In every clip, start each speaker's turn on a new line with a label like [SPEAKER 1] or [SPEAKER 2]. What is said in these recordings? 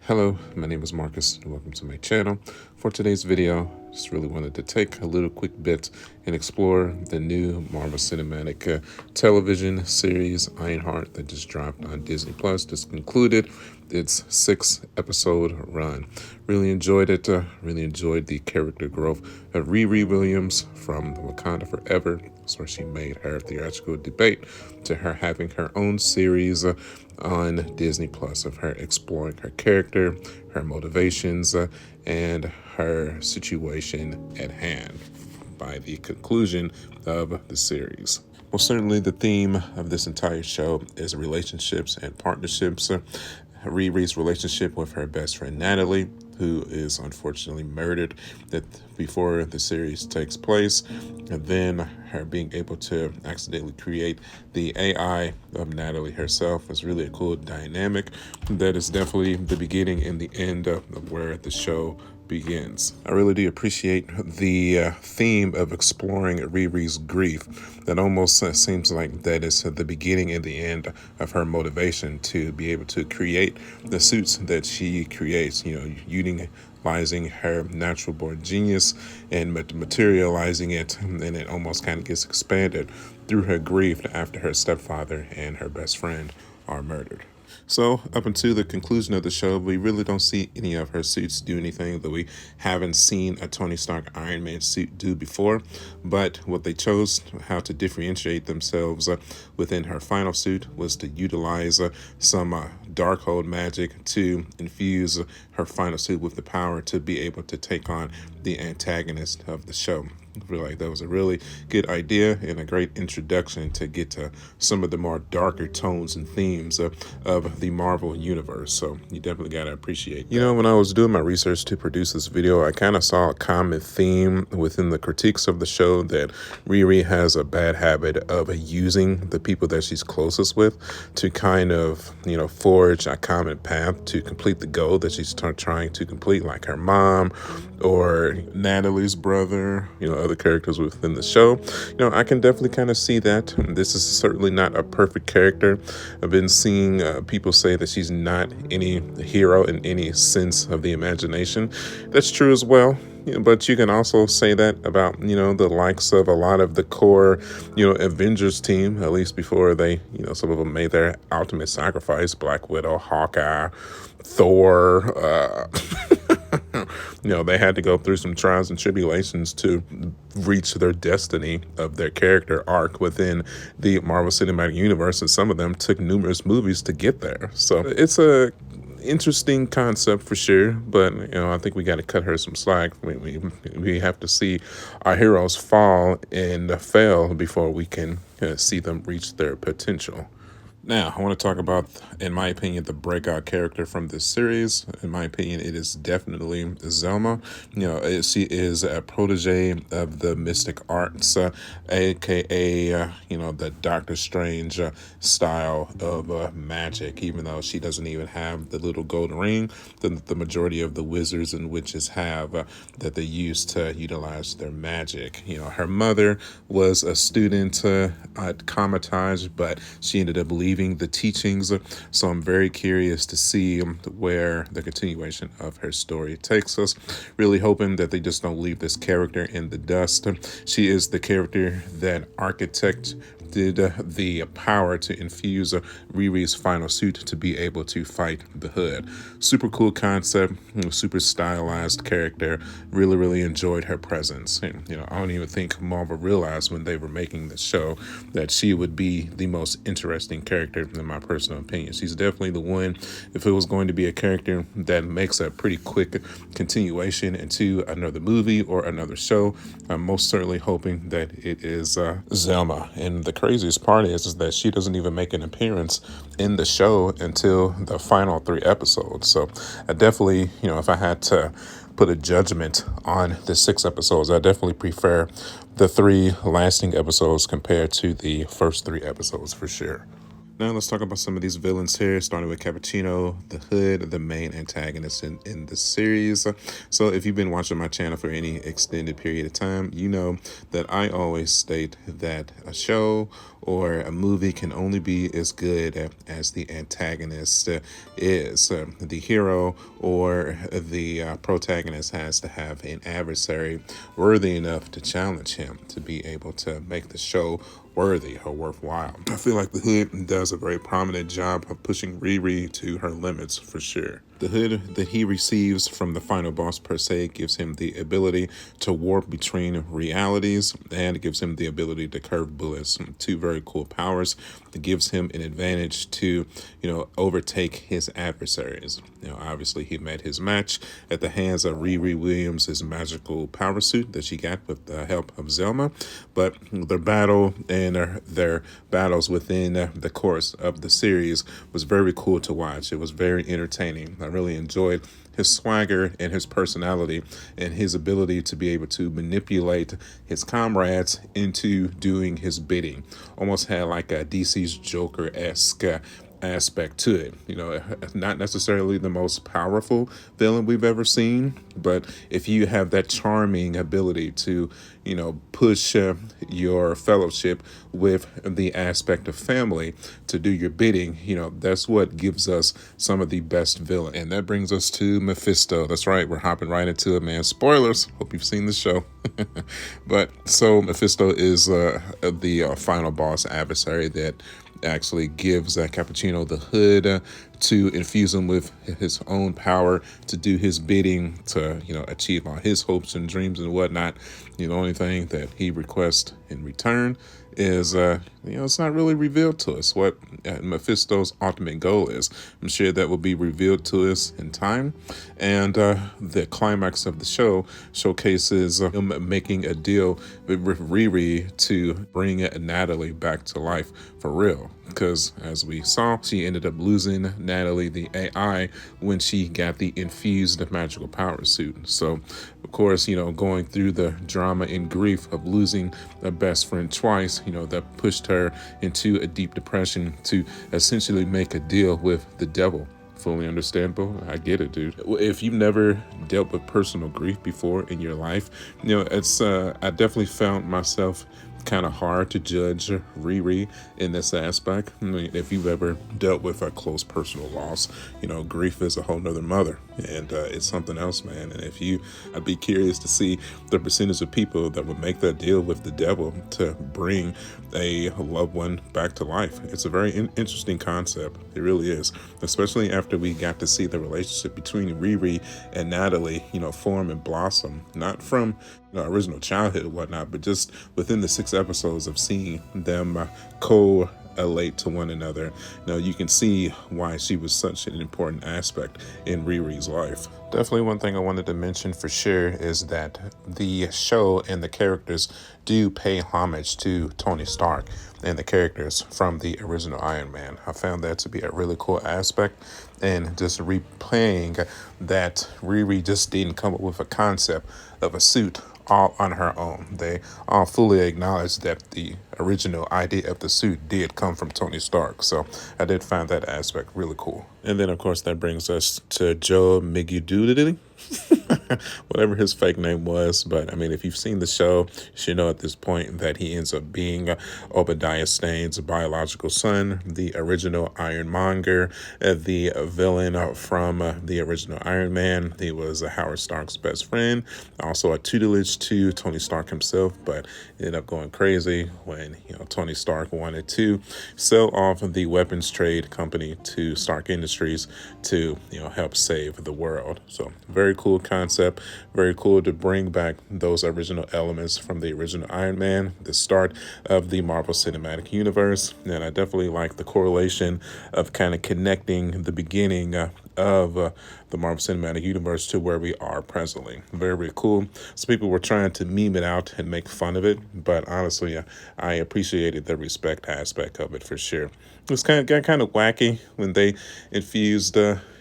[SPEAKER 1] Hello, my name is Marcus and welcome to my channel. For today's video, just really wanted to take a little quick bit and explore the new Marvel Cinematic television series Ironheart that just dropped on Disney Plus. Just concluded its 6-episode run. Really enjoyed it. Really enjoyed the character growth of Riri Williams from Wakanda Forever. That's where she made her theatrical debut to her having her own series on Disney Plus of her exploring her character, her motivations, and her situation at hand by the conclusion of the series. Well, certainly the theme of this entire show is relationships and partnerships. Riri's relationship with her best friend Natalie, who is unfortunately murdered before the series takes place, and then her being able to accidentally create the AI of Natalie herself is really a cool dynamic that is definitely the beginning and the end of where the show begins. I really do appreciate the theme of exploring Riri's grief. That almost seems like that is the beginning and the end of her motivation to be able to create the suits that she creates, utilizing her natural born genius and materializing it, and it almost kind of gets expanded through her grief after her stepfather and her best friend are murdered. So up until the conclusion of the show, we really don't see any of her suits do anything that we haven't seen a Tony Stark Iron Man suit do before. But what they chose how to differentiate themselves within her final suit was to utilize some Darkhold magic to infuse her final suit with the power to be able to take on the antagonist of the show. I feel like that was a really good idea and a great introduction to get to some of the more darker tones and themes of the Marvel universe. So you definitely got to appreciate that. When I was doing my research to produce this video, I kind of saw a common theme within the critiques of the show that Riri has a bad habit of using the people that she's closest with to kind of, forge a common path to complete the goal that she's trying to complete, like her mom or Natalie's brother, other characters within the show. I can definitely kind of see that. This is certainly not a perfect character. I've been seeing people say that she's not any hero in any sense of the imagination. That's true as well. But you can also say that about, the likes of a lot of the core, Avengers team, at least before they, some of them made their ultimate sacrifice, Black Widow, Hawkeye, Thor, they had to go through some trials and tribulations to reach their destiny of their character arc within the Marvel Cinematic Universe, and some of them took numerous movies to get there. So it's a interesting concept for sure, but I think we got to cut her some slack. We have to see our heroes fall and fail before we can see them reach their potential. Now, I want to talk about, in my opinion, the breakout character from this series. In my opinion, it is definitely Zelma. She is a protege of the mystic arts, aka, the Doctor Strange style of magic, even though she doesn't even have the little gold ring that the majority of the wizards and witches have that they use to utilize their magic. Her mother was a student at Comitage, but she ended up leaving the teachings. So I'm very curious to see where the continuation of her story takes us. Really hoping that they just don't leave this character in the dust. She is the character that architect did the power to infuse Riri's final suit to be able to fight the Hood. Super cool concept, super stylized character. Really enjoyed her presence. And, I don't even think Marvel realized when they were making the show that she would be the most interesting character in my personal opinion. She's definitely the one, if it was going to be a character that makes a pretty quick continuation into another movie or another show, I'm most certainly hoping that it is Zelma. And the craziest part is that she doesn't even make an appearance in the show until the final 3 episodes. So I definitely, if I had to put a judgment on the 6 episodes, I definitely prefer the 3 lasting episodes compared to the first 3 episodes for sure. Now let's talk about some of these villains here, starting with Cappuccino, the Hood, the main antagonist in the series. So if you've been watching my channel for any extended period of time, you know that I always state that a show or a movie can only be as good as the antagonist is. The hero or the protagonist has to have an adversary worthy enough to challenge him to be able to make the show worthy or worthwhile. I feel like the Hood does a very prominent job of pushing Riri to her limits for sure. The hood that he receives from the final boss per se gives him the ability to warp between realities, and it gives him the ability to curve bullets. Two very cool powers. It gives him an advantage to, overtake his adversaries. Obviously he met his match at the hands of Riri Williams' magical power suit that she got with the help of Zelma, but their battle and their battles within the course of the series was very cool to watch. It was very entertaining. I really enjoyed his swagger and his personality and his ability to be able to manipulate his comrades into doing his bidding. Almost had like a DC's Joker-esque aspect to it. Not necessarily the most powerful villain we've ever seen, but if you have that charming ability to, push your fellowship with the aspect of family to do your bidding, that's what gives us some of the best villain. And that brings us to Mephisto. That's right, we're hopping right into it, man. Spoilers, hope you've seen the show. But so Mephisto is the final boss adversary that actually gives Cappuccino the Hood to infuse him with his own power to do his bidding, to achieve all his hopes and dreams and whatnot. The only thing that he requests in return is it's not really revealed to us what Mephisto's ultimate goal is. I'm sure that will be revealed to us in time, and the climax of the show showcases him making a deal with Riri to bring Natalie back to life for real, because as we saw, she ended up losing Natalie the AI when she got the infused magical power suit. So of course, going through the drama and grief of losing a best friend twice, that pushed her into a deep depression to essentially make a deal with the devil. Fully understandable. I get it, dude. If you've never dealt with personal grief before in your life, it's I definitely found myself kind of hard to judge Riri in this aspect. I mean, if you've ever dealt with a close personal loss, grief is a whole nother mother, and it's something else, man. And I'd be curious to see the percentage of people that would make that deal with the devil to bring a loved one back to life. It's a very interesting concept. It really is, especially after we got to see the relationship between Riri and Natalie, form and blossom, not from original childhood and whatnot, but just within the 6 episodes of seeing them correlate to one another. You can see why she was such an important aspect in Riri's life. Definitely one thing I wanted to mention for sure is that the show and the characters do pay homage to Tony Stark and the characters from the original Iron Man. I found that to be a really cool aspect, and just replaying that Riri just didn't come up with a concept of a suit all on her own. They all fully acknowledge that the original idea of the suit did come from Tony Stark. So I did find that aspect really cool. And then, of course, that brings us to Joe Migududity. Whatever his fake name was. But I mean, if you've seen the show, you should know at this point that he ends up being Obadiah Stane's biological son, the original Ironmonger, the villain from the original Iron Man. He was Howard Stark's best friend, also a tutelage to Tony Stark himself, but ended up going crazy when Tony Stark wanted to sell off the weapons trade company to Stark Industries to help save the world. So very cool concept, very cool to bring back those original elements from the original Iron Man, the start of the Marvel Cinematic Universe. And I definitely like the correlation of kind of connecting the beginning of the Marvel Cinematic Universe to where we are presently. Very, very cool. Some people were trying to meme it out and make fun of it, but honestly, I appreciated the respect aspect of it for sure. It was got kind of wacky when they infused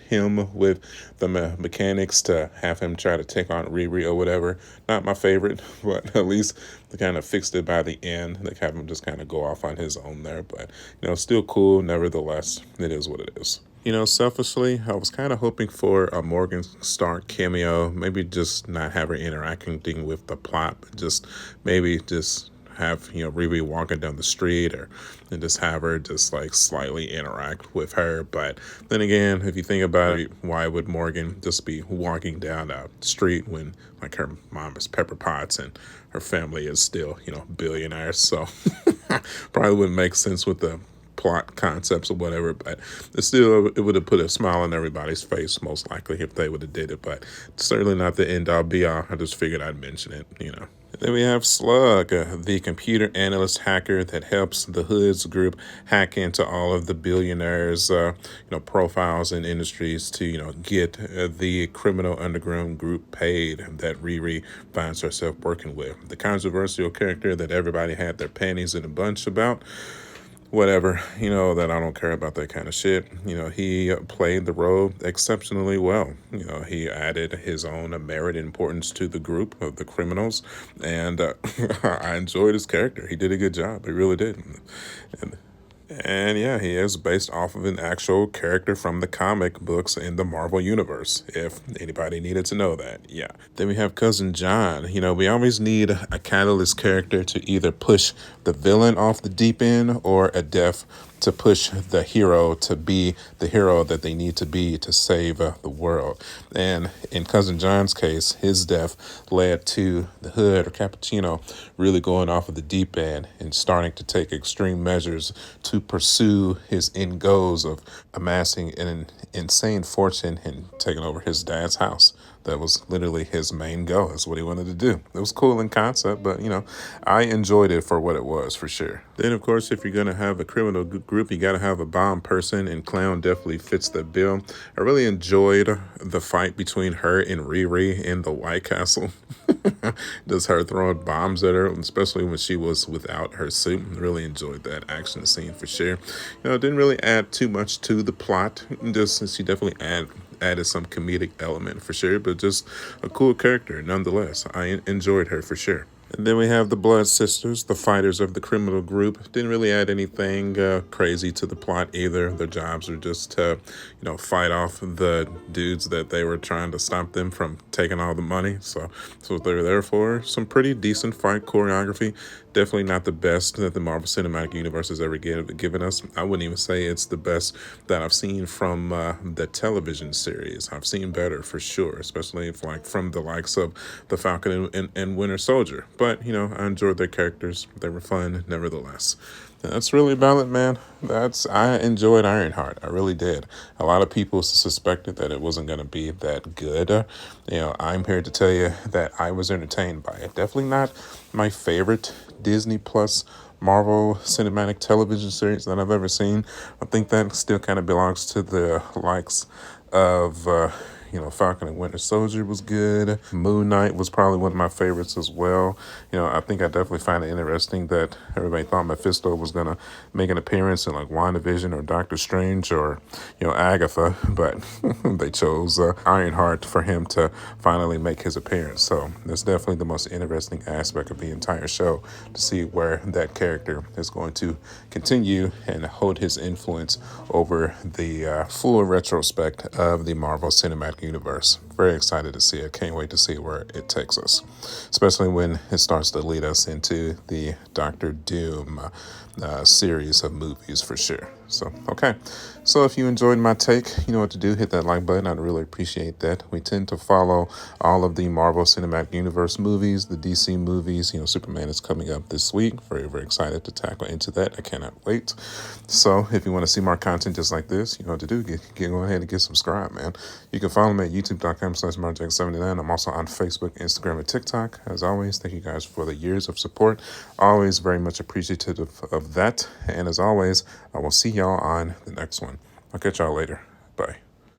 [SPEAKER 1] him with the mechanics to have him try to take on Riri or whatever. Not my favorite, but at least they kind of fixed it by the end. They have him just kind of go off on his own there. But, still cool. Nevertheless, it is what it is. Selfishly, I was kind of hoping for a Morgan Stark cameo, maybe just not have her interacting with the plot, but just maybe just have Riri walking down the street, and just have her just like slightly interact with her. But then again, if you think about it, why would Morgan just be walking down the street when like her mom is Pepper Potts and her family is still billionaires? So probably wouldn't make sense with the plot concepts or whatever, but it would have put a smile on everybody's face most likely if they would have did it. But certainly not the end all be all. I just figured I'd mention it. Then we have Slug, the computer analyst hacker that helps the Hoods group hack into all of the billionaires, profiles and industries to, get the criminal underground group paid that Riri finds herself working with. The controversial character that everybody had their panties in a bunch about. Whatever, that I don't care about that kind of shit. He played the role exceptionally well. He added his own merit and importance to the group of the criminals, and I enjoyed his character. He did a good job. He really did. And yeah, he is based off of an actual character from the comic books in the Marvel Universe, if anybody needed to know that. Yeah. Then we have Cousin John. We always need a catalyst character to either push the villain off the deep end or a death to push the hero to be the hero that they need to be to save the world. And in Cousin John's case, his death led to the Hood or Cappuccino really going off of the deep end and starting to take extreme measures to pursue his end goals of amassing an insane fortune and taking over his dad's house. That was literally his main goal. That's what he wanted to do. It was cool in concept, but, I enjoyed it for what it was, for sure. Then, of course, if you're going to have a criminal group, you got to have a bomb person, and Clown definitely fits the bill. I really enjoyed the fight between her and Riri in the White Castle. Just her throwing bombs at her, especially when she was without her suit. Really enjoyed that action scene for sure. It didn't really add too much to the plot. Just she definitely added some comedic element for sure, but just a cool character nonetheless. I enjoyed her for sure. And then we have the Blood Sisters, the fighters of the criminal group. Didn't really add anything crazy to the plot either. Their jobs were just to, fight off the dudes that they were trying to stop them from taking all the money. So that's what they were there for. Some pretty decent fight choreography. Definitely not the best that the Marvel Cinematic Universe has ever given us. I wouldn't even say it's the best that I've seen from the television series. I've seen better for sure, especially from the likes of the Falcon and Winter Soldier. But, I enjoyed their characters. They were fun, nevertheless. That's really about it, man. I enjoyed Ironheart. I really did. A lot of people suspected that it wasn't going to be that good. I'm here to tell you that I was entertained by it. Definitely not my favorite Disney Plus Marvel Cinematic Television series that I've ever seen. I think that still kind of belongs to the likes of Falcon and Winter Soldier was good. Moon Knight was probably one of my favorites as well. I think I definitely find it interesting that everybody thought Mephisto was going to make an appearance in like WandaVision or Doctor Strange or, Agatha, but they chose Ironheart for him to finally make his appearance. So that's definitely the most interesting aspect of the entire show, to see where that character is going to continue and hold his influence over the full retrospect of the Marvel Cinematic Universe. Very excited to see it. Can't wait to see where it takes us, especially when it starts to lead us into the Doctor Doom series of movies for sure. So, okay. So if you enjoyed my take, you know what to do. Hit that like button. I'd really appreciate that. We tend to follow all of the Marvel Cinematic Universe movies, the DC movies. Superman is coming up this week. Very, very excited to tackle into that. I cannot wait. So if you want to see more content just like this, you know what to do. Go ahead and get subscribed, man. You can follow me at youtube.com/marjack79. I'm also on Facebook, Instagram, and TikTok. As always, thank you guys for the years of support. Always very much appreciative of that. And as always, I will see y'all on the next one. I'll catch y'all later. Bye.